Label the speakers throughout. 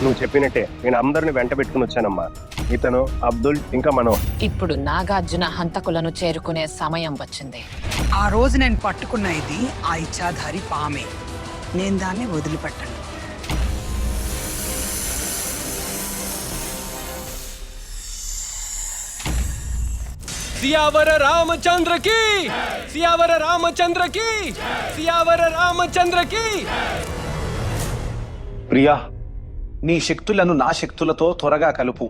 Speaker 1: నువ్వు చెప్పినట్టే నేను అందరిని వెంట పెట్టుకుని వచ్చానమ్మా. ఇతను అబ్దుల్, ఇంకా మనం.
Speaker 2: ఇప్పుడు నాగార్జున హంతకులను చేరుకునే సమయం వచ్చింది.
Speaker 3: ఆ రోజు నేను పట్టుకున్న ఇది ఆ ఇచ్చాధారి పామే. నేను దాన్ని వదిలిపెట్టను.
Speaker 4: సియావర రామచంద్రకి, సియావర రామచంద్రకి, సియావర రామచంద్రకి.
Speaker 5: ప్రియా, నీ శక్తులను నా శక్తులతో త్వరగా కలుపు.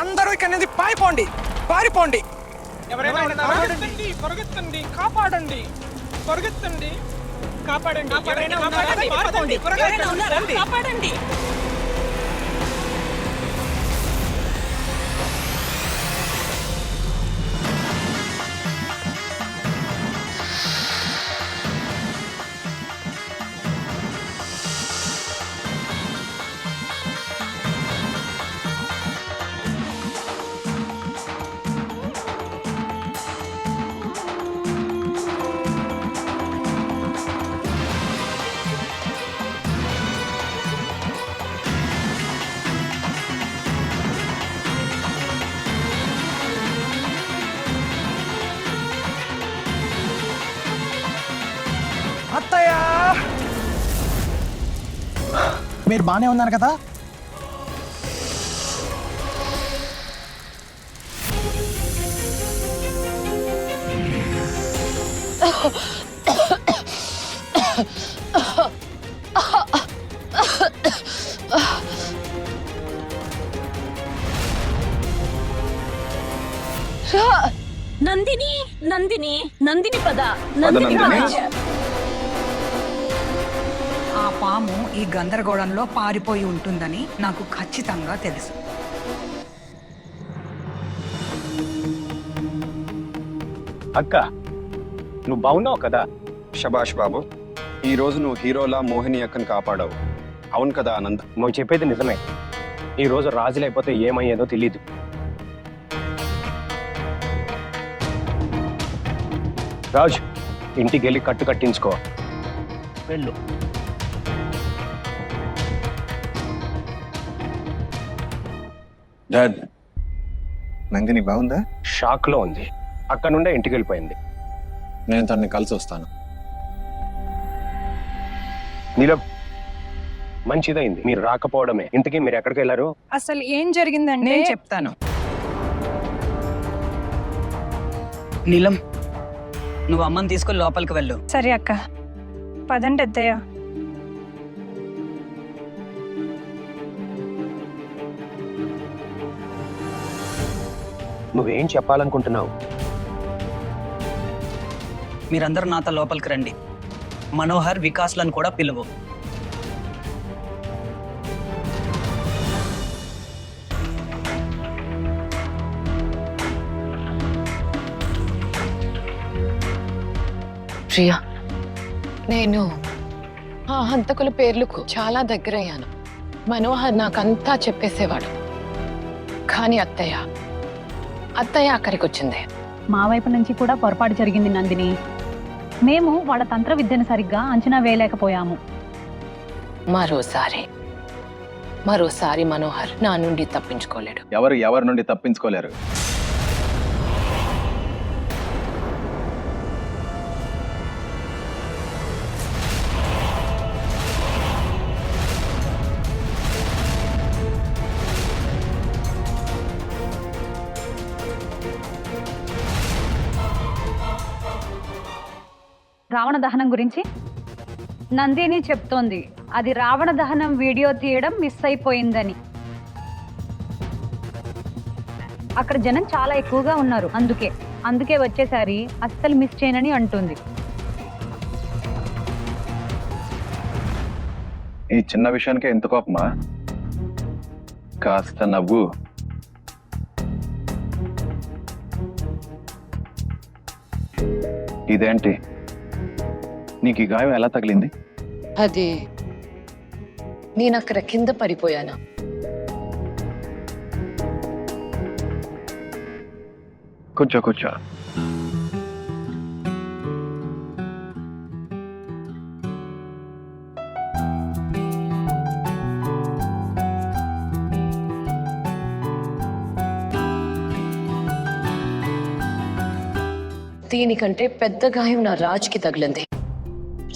Speaker 3: అందరూ ఇక్కడ నుంచి పారిపోండి, పారిపోండి.
Speaker 4: పరిగెత్తండి, పరిగెత్తండి, కాపాడండి, పరిగెత్తండి, కాపాడండి, కాపాడండి.
Speaker 3: అత్తయ్య,
Speaker 6: మీరు బానే ఉన్నారు కదా?
Speaker 7: నందిని, నందిని, నందిని పద, నందిని పద.
Speaker 3: ఆ పాము ఈ గందరగోళంలో పారిపోయి ఉంటుందని నాకు ఖచ్చితంగా తెలుసు.
Speaker 1: అక్క, నువ్వు బాగున్నావు కదా?
Speaker 8: శబాష్ బాబు, ఈ రోజు నువ్వు హీరోలా మోహిని అక్కను కాపాడావు. అవును కదా ఆనంద్?
Speaker 1: నువ్వు చెప్పేది నిజమే. ఈ రోజు రాజు లేకపోతే ఏమయ్యేదో తెలీదు. రాజు, ఇంటికి వెళ్ళి కట్టు కట్టించుకో. వెళ్ళు.
Speaker 8: డాడ్, నందిని బాగుందా?
Speaker 1: షాక్ లో ఉంది. అక్కడ నుండే ఇంటికి వెళ్ళిపోయింది.
Speaker 8: నేను తనని కలిసి వస్తాను.
Speaker 1: నీలో మంచిదైంది మీరు రాకపోవడమే. ఇంతకీ మీరు ఎక్కడికి వెళ్ళారు?
Speaker 9: అసలు ఏం జరిగిందంటే
Speaker 3: నేను చెప్తాను. నీలం, నువ్వు అమ్మని తీసుకొని లోపలికి వెళ్ళు.
Speaker 9: సరే అక్క, పదండి అత్తయ్య.
Speaker 1: నువ్వేం చెప్పాలనుకుంటున్నావు?
Speaker 3: మీరందరూ నాతో లోపలికి రండి. మనోహర్, వికాస్లను కూడా పిలువు.
Speaker 2: ప్రియా, నేను ఆ హంతకుల పేర్లకు చాలా దగ్గరయ్యాను. మనోహర్ నాకంతా చెప్పేసేవాడు. కానీ అత్తయ్య అక్కడికి వచ్చింది.
Speaker 7: మా వైపు నుంచి కూడా పొరపాటు జరిగింది నందిని. మేము వాళ్ళ తంత్ర విద్యను సరిగ్గా అంచనా వేయలేకపోయాము.
Speaker 2: మరోసారి మనోహర్ నా నుండి తప్పించుకోలేడు.
Speaker 8: ఎవరి నుండి తప్పించుకోలేరు.
Speaker 7: రావణ దహనం గురించి నందిని చెప్తోంది. అది రావణ దహనం వీడియో తీయడం మిస్ అయిపోయిందని. అక్కడ జనం చాలా ఎక్కువగా ఉన్నారు. అందుకే వచ్చేసారి అస్సలు మిస్ చేయనని అంటుంది.
Speaker 8: ఈ చిన్న విషయానికే ఎంత కోపమా? కాస్త నవ్వు.
Speaker 5: ఇదేంటి, నీకు ఈ గాయం ఎలా తగిలింది?
Speaker 2: అది నేను అక్కడ కింద పడిపోయాను.
Speaker 5: కూర్చో కూర్చో.
Speaker 2: దీనికంటే పెద్ద గాయం నా రాజ్కి తగిలింది.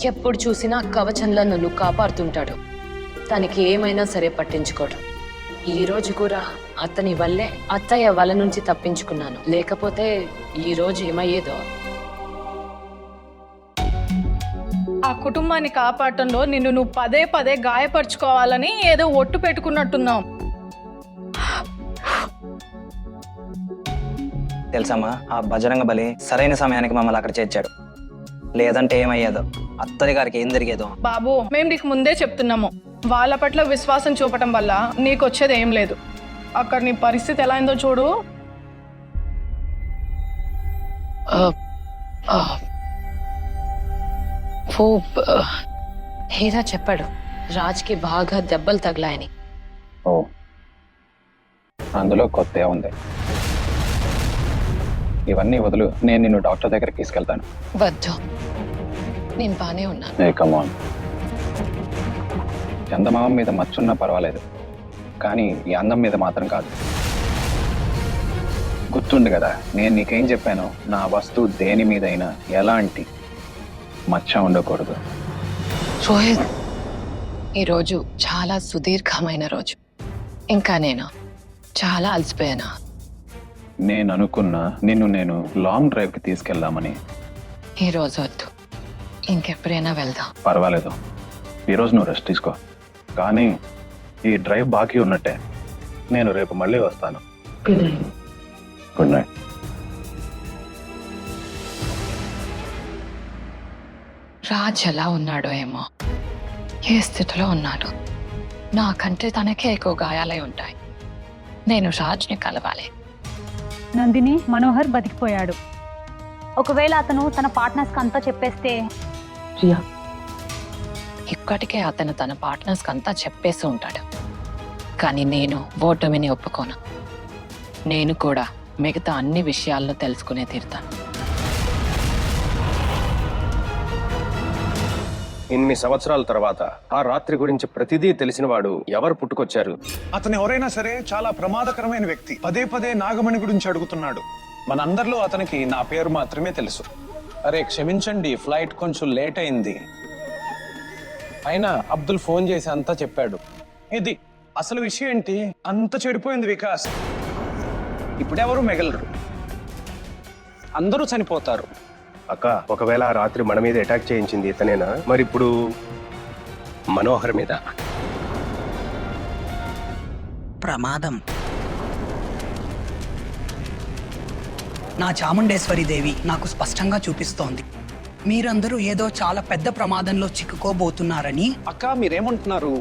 Speaker 2: ఎప్పుడు చూసినా కవచంలా నన్ను కాపాడుతుంటాడు. తనకి ఏమైనా సరే పట్టించుకోడు. ఈ రోజు కూడా అతని వల్లే అత్తయ్య వల నుంచి తప్పించుకున్నాను. లేకపోతే ఈ రోజు ఏమయ్యేదో.
Speaker 9: ఆ కుటుంబాన్ని కాపాడటంలో నిన్ను నువ్వు పదే పదే గాయపరుచుకోవాలని ఏదో ఒట్టు పెట్టుకున్నట్టున్నావు.
Speaker 10: తెలుసమ్మా, ఆ బజరంగ బలి సరైన సమయానికి మమ్మల్ని అక్కడ చేర్చాడు. లేదంటే ఏమయ్యేదో, అత్తయ్య గారికి ఏం జరిగేదో.
Speaker 9: బాబు, మేము నీకు ముందే చెప్తున్నాము, వాళ్ళ పట్ల విశ్వాసం చూపటం వల్ల నీకు వచ్చేది ఏం లేదు. అక్కడ నీ పరిస్థితి ఎలా అయిందో చూడు.
Speaker 2: హీరా చెప్పాడు రాజ్కి బాగా దెబ్బలు తగిలాయని.
Speaker 5: ఓ, అందులో కొత్త ఉంది. ఇవన్నీ వదులు, నేను నిన్ను డాక్టర్ దగ్గరికి తీసుకెళ్తాను.
Speaker 2: వద్దు, నేను బానే ఉన్నాను.
Speaker 5: ఏ కమాన్, చందమామ మీద మచ్చున్నా పర్వాలేదు, కానీ ఈ అందం మీద మాత్రం కాదు. గుర్తుండు కదా నేను నీకేం చెప్పాను, నా వస్తువు దేని మీదైనా ఎలాంటి మచ్చ ఉండకూడదు.
Speaker 2: రోహిత్, ఈరోజు చాలా సుదీర్ఘమైన రోజు. ఇంకా నేను చాలా అలసిపోయాను.
Speaker 5: నేను అనుకున్నా నేను లాంగ్ డ్రైవ్కి తీసుకెళ్దామని.
Speaker 2: ఈ రోజు వద్దు, ఇంకెప్పుడైనా వెళ్దాం.
Speaker 5: పర్వాలేదు, ఈరోజు నువ్వు రెస్ట్ తీసుకో. కానీ ఈ డ్రైవ్ బాకీ ఉన్నట్టే. నేను రేపు మళ్ళీ వస్తాను. Good night.
Speaker 2: రాజ్ ఎలా ఉన్నాడో ఏమో, ఏ స్థితిలో ఉన్నాడు. నాకంటే తనకే ఎక్కువ గాయాలై ఉంటాయి. నేను రాజ్ని కలవాలి.
Speaker 7: నందిని, మనోహర్ బతికిపోయాడు. ఒకవేళ అతను తన పార్ట్నర్స్కి అంతా చెప్పేస్తే?
Speaker 2: ఇప్పటికే అతను తన పార్ట్నర్స్కి అంతా చెప్పేసి ఉంటాడు. కానీ నేను ఓటమిని ఒప్పుకోను. నేను కూడా మిగతా అన్ని విషయాల్లో తెలుసుకునే తీరుతాను.
Speaker 1: ఇన్ని సంవత్సరాల తర్వాత ఆ రాత్రి గురించి ప్రతిదీ తెలిసిన వాడు ఎవరు పుట్టుకొచ్చారు?
Speaker 6: అతను ఎవరైనా సరే చాలా ప్రమాదకరమైన వ్యక్తి. పదే పదే నాగమణి గురించి అడుగుతున్నాడు. మనందరిలో అతనికి నా పేరు మాత్రమే తెలుసు. అరే క్షమించండి, ఫ్లైట్ కొంచెం లేట్ అయింది. అయినా అబ్దుల్ ఫోన్ చేసి అంతా చెప్పాడు. ఇది అసలు విషయం ఏంటి? అంత చెడిపోయింది వికాస్. ఇప్పుడెవరు మిగలరు, అందరూ చనిపోతారు.
Speaker 1: అక్క, ఒకవేళ ఆ రాత్రి మన మీద అటాక్ చేయించింది ఇతనేనా? మరి ఇప్పుడు మనోహర్ మీద
Speaker 3: ప్రమాదం. నా చాముండేశ్వరి దేవి నాకు స్పష్టంగా చూపిస్తోంది, మీరందరూ ఏదో చాలా పెద్ద ప్రమాదంలో చిక్కుకోబోతున్నారని.
Speaker 5: అక్క మీరేమంటున్నారు?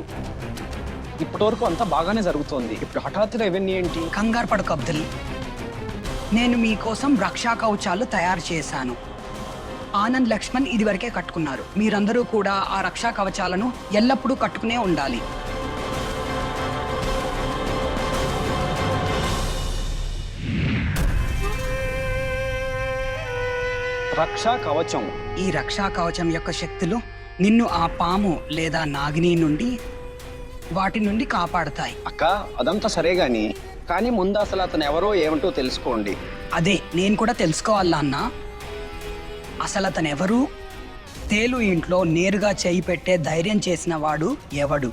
Speaker 5: ఇప్పటివరకు అంతా బాగానే జరుగుతోంది, ఇప్పుడు హఠాత్తుగా ఇవన్నీ ఏంటి?
Speaker 3: కంగారు పడకు అబ్దుల్, నేను మీకోసం రక్షా కవచాలు తయారు చేశాను. ఆనంద్, లక్ష్మణ్ ఇదివరకే కట్టుకున్నారు. మీరందరూ కూడా ఆ రక్షా కవచాలను ఎల్లప్పుడూ కట్టుకునే ఉండాలి.
Speaker 5: రక్షా కవచం.
Speaker 3: ఈ రక్షా కవచం యొక్క శక్తులు నిన్ను ఆ పాము లేదా నాగిని నుండి వాటి నుండి కాపాడతాయి.
Speaker 8: అక్క అదంతా సరే గాని, కానీ ముందు అసలు అతను ఎవరో ఏమిటో తెలుసుకోండి.
Speaker 3: అదే నేను కూడా తెలుసుకోవాలా అన్నా. అసలు అతను ఎవరు? తేలు ఇంట్లో నేరుగా చేయి పెట్టే ధైర్యం చేసిన వాడు ఎవడు?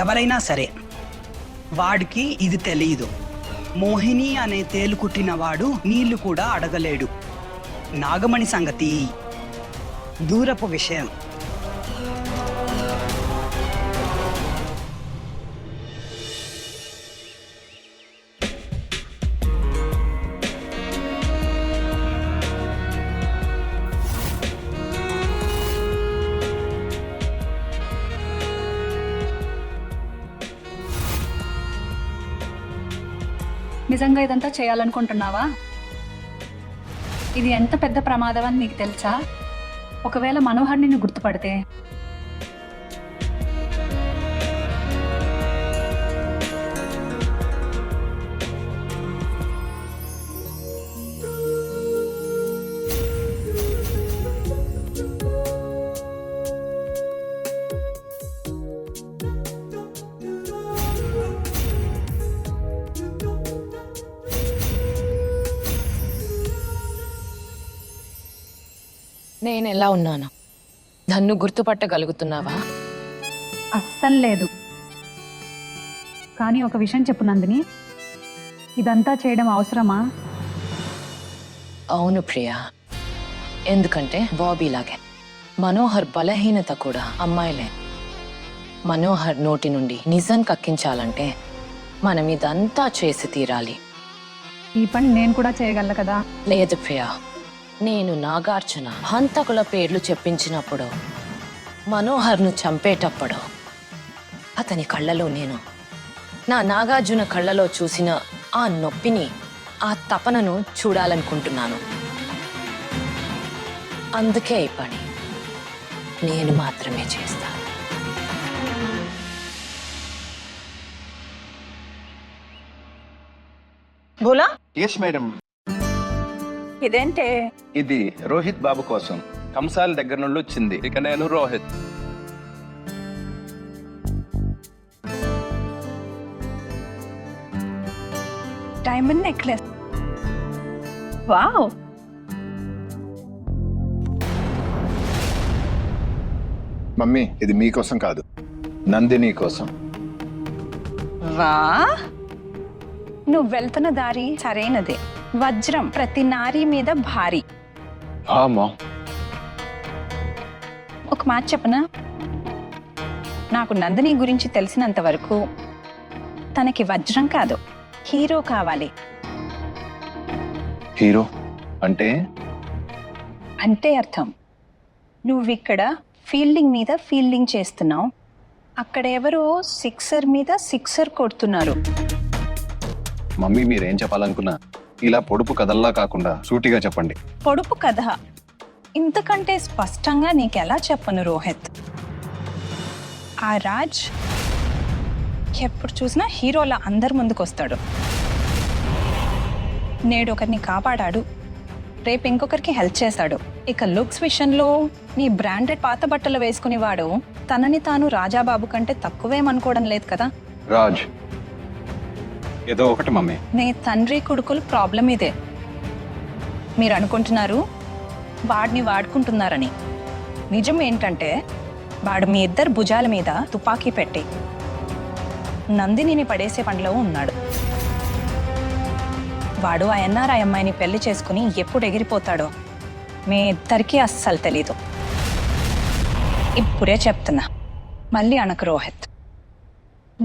Speaker 3: ఎవరైనా సరే వాడికి ఇది తెలియదు. మోహిని అనే తేలు కుట్టిన వాడు నీళ్లు కూడా అడగలేడు. నాగమణి సంగతి దూరపు విషయం.
Speaker 7: నిజంగా ఇదంతా చేయాలనుకుంటున్నావా? ఇది ఎంత పెద్ద ప్రమాదం అని నీకు తెలుసా? ఒకవేళ మనోహర్ నిన్ను గుర్తుపడితే
Speaker 2: నేను ఎలా ఉన్నాను? నన్ను గుర్తుపట్టగలుగుతున్నావా?
Speaker 7: అస్సలు లేదు. కానీ ఒక విషయం చెప్పు నందిని, ఇదంతా చేయడం అవసరమా?
Speaker 2: అవును ప్రియా, ఎందుకంటే బాబీలాగే మనోహర్ బలహీనత కూడా అమ్మాయిలే. మనోహర్ నోటి నుండి నిజం కక్కించాలంటే మనం ఇదంతా చేసి తీరాలి.
Speaker 7: ఈ పని నేను కూడా చేయగలను కదా?
Speaker 2: లేదు ప్రియా, నేను నాగార్జున హంతకుల పేర్లు చెప్పించినప్పుడు, మనోహర్ను చంపేటప్పుడు అతని కళ్ళలో నేను నా నాగార్జున కళ్ళలో చూసిన ఆ నొప్పిని, ఆ తపనను చూడాలనుకుంటున్నాను. అందుకే ఈ పని నేను మాత్రమే చేస్తాను.
Speaker 11: భూలా,
Speaker 8: ఎస్ మేడం.
Speaker 11: ఇదేంటే?
Speaker 8: ఇది రోహిత్ బాబు కోసం కంసాల దగ్గర నుండి వచ్చింది. ఇక నేను Rohit.
Speaker 11: Diamond necklace. Wow,
Speaker 5: mummy ఇది మీకోసం కాదు, నందిని కోసం.
Speaker 11: వా, నువ్వు వెళ్తున్న దారి సరైనదే. వజ్రం ప్రతి నారీ మీద భారీ. ఒక మాట చెప్పనా? నాకు నందిని గురించి తెలిసినంత వరకు తనకి వజ్రం కాదు, హీరో కావాలి.
Speaker 5: హీరో అంటే?
Speaker 11: అంటే అర్థం, నువ్విక్కడ ఫీల్డింగ్ మీద ఫీల్డింగ్ చేస్తున్నావు, అక్కడ ఎవరో సిక్సర్ మీద సిక్సర్ కొడుతున్నారు.
Speaker 5: మమ్మీ మీరేం చెప్పాలనుకున్నా ఇలా పొడుపు కథల్లా కాకుండా సూటిగా చెప్పండి.
Speaker 11: పొడుపు కథ ఇంతకంటే స్పష్టంగా నీకెలా చెప్పను రోహిత్? ఆ రాజ్ ఎప్పుడు చూసినా హీరోలా అందరి ముందుకు వస్తాడు. నేడు ఒకరిని కాపాడాడు, రేపు ఇంకొకరికి హెల్ప్ చేశాడు. ఇక లుక్స్ విషయంలో నీ బ్రాండెడ్ పాత బట్టలు వేసుకునేవాడు తనని తాను రాజాబాబు కంటే తక్కువేమనుకోవడం లేదు కదా?
Speaker 5: రాజ్ ఏదో ఒకటి మమ్మీ.
Speaker 11: నీ తండ్రి కొడుకులు ప్రాబ్లం ఇదే. మీరు అనుకుంటున్నారు వాడిని వాడుకుంటున్నారని. నిజం ఏంటంటే వాడు మీ ఇద్దరు భుజాల మీద తుపాకీ పెట్టి నందినిని పడేసే పనిలో ఉన్నాడు. వాడు ఆ ఎన్ఆర్ఐ అమ్మాయిని పెళ్లి చేసుకుని ఎప్పుడు ఎగిరిపోతాడో మీ ఇద్దరికీ అస్సలు తెలీదు. ఇప్పుడే చెప్తున్నా, మళ్ళీ అనకు రోహిత్,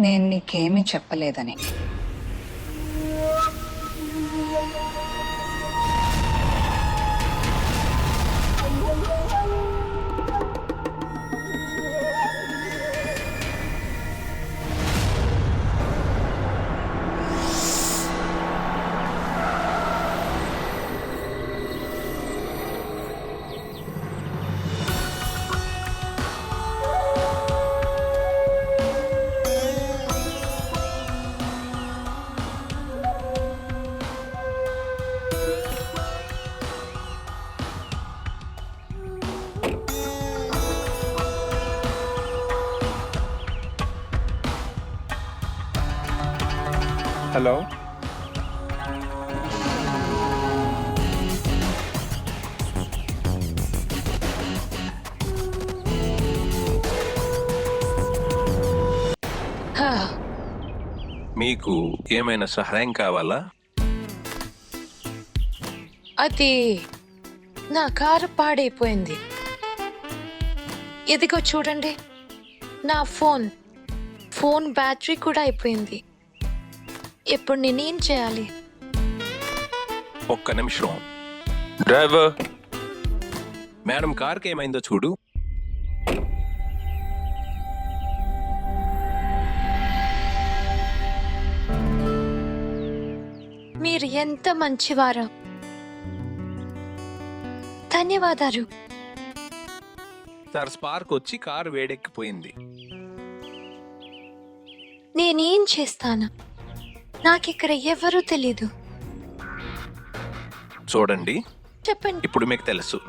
Speaker 11: నేను నీకేమీ చెప్పలేదని.
Speaker 8: హలో,
Speaker 12: మీకు ఏమైనా సహాయం కావాలా?
Speaker 2: అది నా కారు పాడైపోయింది. ఇదిగో చూడండి, నా ఫోన్ బ్యాటరీ కూడా అయిపోయింది. ఇప్పుడు నేనేం చేయాలి?
Speaker 12: ఒక్క నిమిషం. డ్రైవర్, మేడం కార్కి ఏమైందో చూడు.
Speaker 2: మీరు ఎంత మంచివారు. ధన్యవాదాలు.
Speaker 12: సార్ స్పార్క్ వచ్చి కారు వేడెక్కిపోయింది.
Speaker 2: నేనేం చేస్తాను? నాకిక్కడ ఎవరూ తెలీదు.
Speaker 12: చూడండి,
Speaker 2: చెప్పండి,
Speaker 12: ఇప్పుడు మీకు తెలుసు.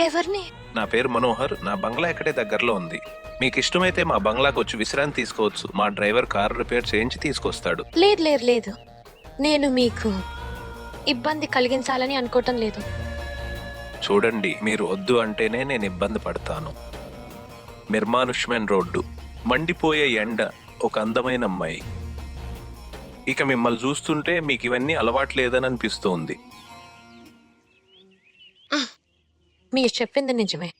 Speaker 2: ఎవరిని?
Speaker 12: నా పేరు మనోహర్. నా బంగ్లా ఇక్కడే దగ్గరలో ఉంది. మీకు ఇష్టమైతే మా బంగ్లాకు వచ్చి విశ్రాంతి తీసుకోవచ్చు. మా డ్రైవర్ కారు రిపేర్ చేయించి తీసుకొస్తాడు.
Speaker 2: లేదు లేదు లేదు, నేను మీకు ఇబ్బంది కలిగించాలని అనుకోవటం లేదు.
Speaker 12: చూడండి, మీరు వద్దు అంటేనే నేను ఇబ్బంది పడతాను. నిర్మానుష్యమైన రోడ్డు, మండిపోయే ఎండ, ఒక అందమైన అమ్మాయి. ఇక మిమ్మల్ని చూస్తుంటే మీకు ఇవన్నీ అలవాట్లేదని అనిపిస్తోంది.
Speaker 2: మీరు చెప్పింది నిజమే.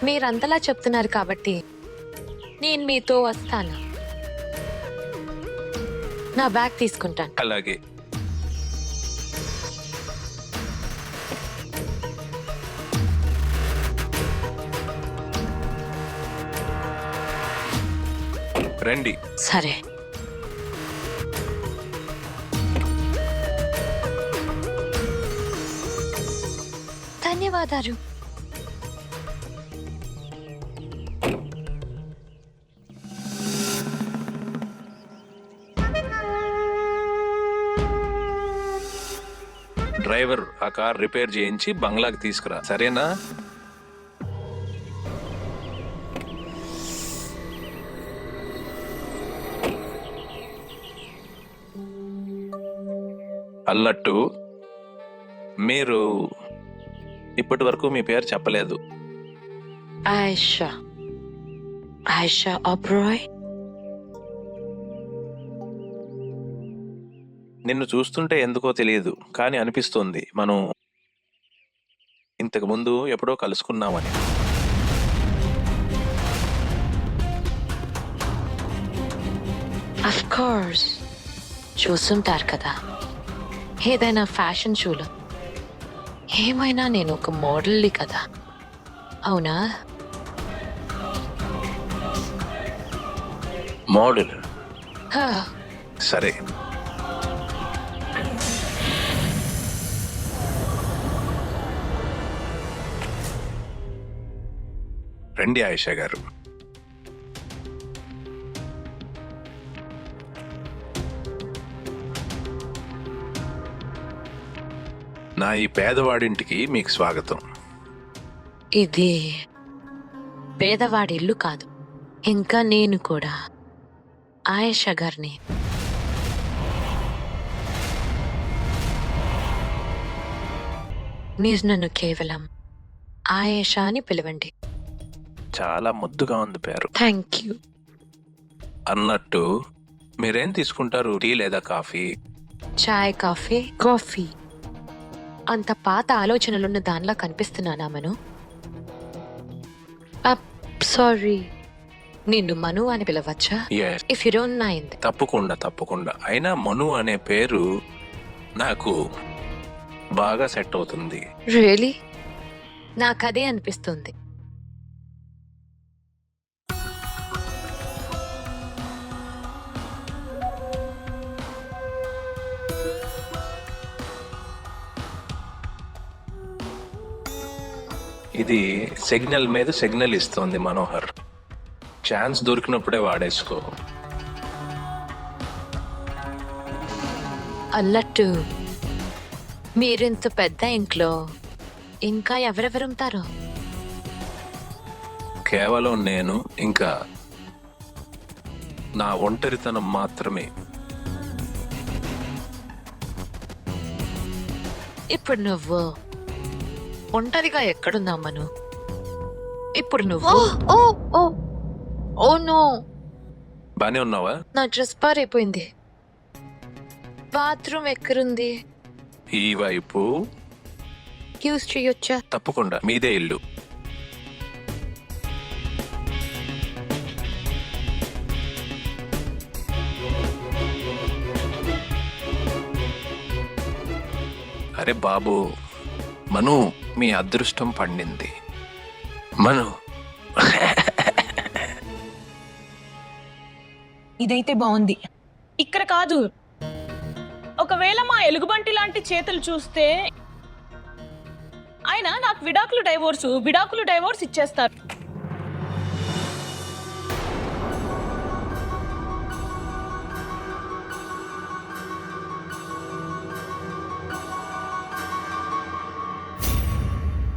Speaker 2: మీరంతలా చెప్తున్నారు కాబట్టి నేను మీతో వస్తాను. నా బ్యాగ్ తీసుకుంటాను.
Speaker 12: అలాగే. రండి.
Speaker 2: సరే. ధన్యవాదాలు.
Speaker 12: డ్రైవర్ ఆ కార్ రిపేర్ చేయించి బంగ్లాకి తీసుకురా, సరేనా? అన్నట్టు మీరు ఇప్పటి వరకు మీ పేరు చెప్పలేదు.
Speaker 2: ఆయిషా. ఆయిషా ఒబ్రాయ్.
Speaker 12: నిన్ను చూస్తుంటే ఎందుకో తెలియదు, కానీ అనిపిస్తోంది మనం ఇంతకు ముందు ఎప్పుడో కలుసుకున్నామని.
Speaker 2: అఫ్ కోర్స్ చూస్తుంటారు కదా, ఏదైనా ఫ్యాషన్ షోలో. ఏమైనా నేను ఒక మోడల్ని కదా, అవునా?
Speaker 12: మోడల్?
Speaker 2: హా.
Speaker 12: సరే. రండి ఆయిషా గారు. నా ఈ పేదవాడింటికి మీకు స్వాగతం.
Speaker 2: ఇది పేదవాడి ఇల్లు కాదు, ఇంకా నేను కూడా ఆయేషా గారిని. మీరు నన్ను కేవలం ఆయేషా అని పిలవండి.
Speaker 12: చాలా ముద్దుగా ఉంది పేరు.
Speaker 2: Thank you.
Speaker 12: అన్నట్టు మీరేం తీసుకుంటారు, టీ లేదా కాఫీ?
Speaker 2: చాయ్, కాఫీ. కాఫీ. అంత పాత ఆలోచనలున్న దానిలా కనిపిస్తున్నానా మను? సారీ, నిన్ను మను అని పిలవచ్చా?
Speaker 12: Yes.
Speaker 2: If you don't mind.
Speaker 12: తప్పకుండా తప్పకుండా. అయినా మను అనే పేరు నాకు బాగా సెట్ అవుతుంది.
Speaker 2: రియలీ? నాకదే అనిపిస్తుంది.
Speaker 12: ఇది సిగ్నల్ మీద సిగ్నల్ ఇస్తోంది మనోహర్. ఛాన్స్ దొరికినప్పుడే వాడేసుకో.
Speaker 2: అన్నట్టు మీరింత పెద్ద ఇంట్లో ఇంకా ఎవరెవరుంటారో?
Speaker 12: కేవలం నేను, ఇంకా నా ఒంటరితనం మాత్రమే.
Speaker 2: ఇప్పుడు నువ్వు ఒంటరిగా ఎక్కడున్నావు మను? ఇప్పుడు నువ్వు ఓ ఓ ఓ నో,
Speaker 12: బానే ఉన్నావా?
Speaker 2: నా డ్రెస్ పారైపోయింది. బాత్రూమ్ ఎక్కడుంది?
Speaker 12: ఈ వైపు.
Speaker 2: యూజ్ చేయొచ్చా?
Speaker 12: తప్పకుండా, మీదే ఇల్లు. అరే బాబు, మను మీ అదృష్టం పండింది. మను
Speaker 11: ఇదైతే బాగుంది. ఇక్కడ కాదు, ఒకవేళ మా ఎలుగుబంటి లాంటి చేతులు చూస్తే
Speaker 9: ఆయన నాకు విడాకులు డైవోర్స్ ఇచ్చేస్తారు.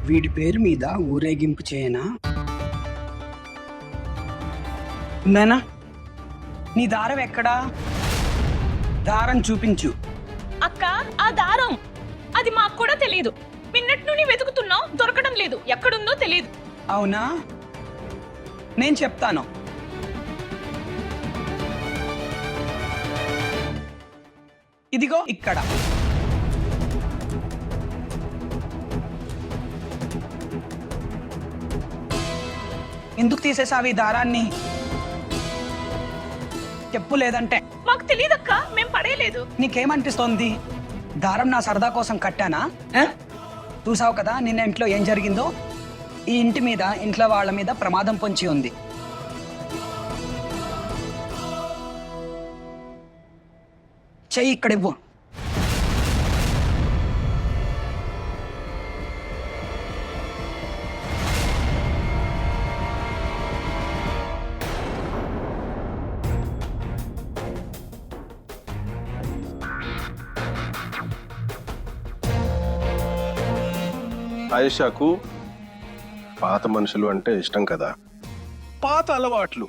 Speaker 3: వీడి పేరు మీద ఊరేగింపు చేయనా? నానా, నీ దారం ఎక్కడా? దారం చూపించు.
Speaker 9: అక్క, ఆ దారం అది మాకు కూడా తెలియదు. నిన్నటి నుండి వెతుకుతున్నాం, దొరకడం లేదు. ఎక్కడుందో తెలియదు.
Speaker 3: అవునా, నేను చెప్తాను. ఇదిగో ఇక్కడ. ఎందుకు తీసేసావు ఈ దారాన్ని? చెప్పు, లేదంటే.
Speaker 9: మాకు తెలియదక్క, మేము పడేయలేదు.
Speaker 3: నీకేమనిపిస్తోంది? దారం నా సరదా కోసం కట్టానా? చూసావు కదా నిన్న ఇంట్లో ఏం జరిగిందో. ఈ ఇంటి మీద, ఇంట్లో వాళ్ళ మీద ప్రమాదం పొంచి ఉంది. చెయ్యి ఇక్కడ ఇవ్వు.
Speaker 1: ఆయేషాకు పాత మనుషులు అంటే ఇష్టం కదా. పాత అలవాట్లు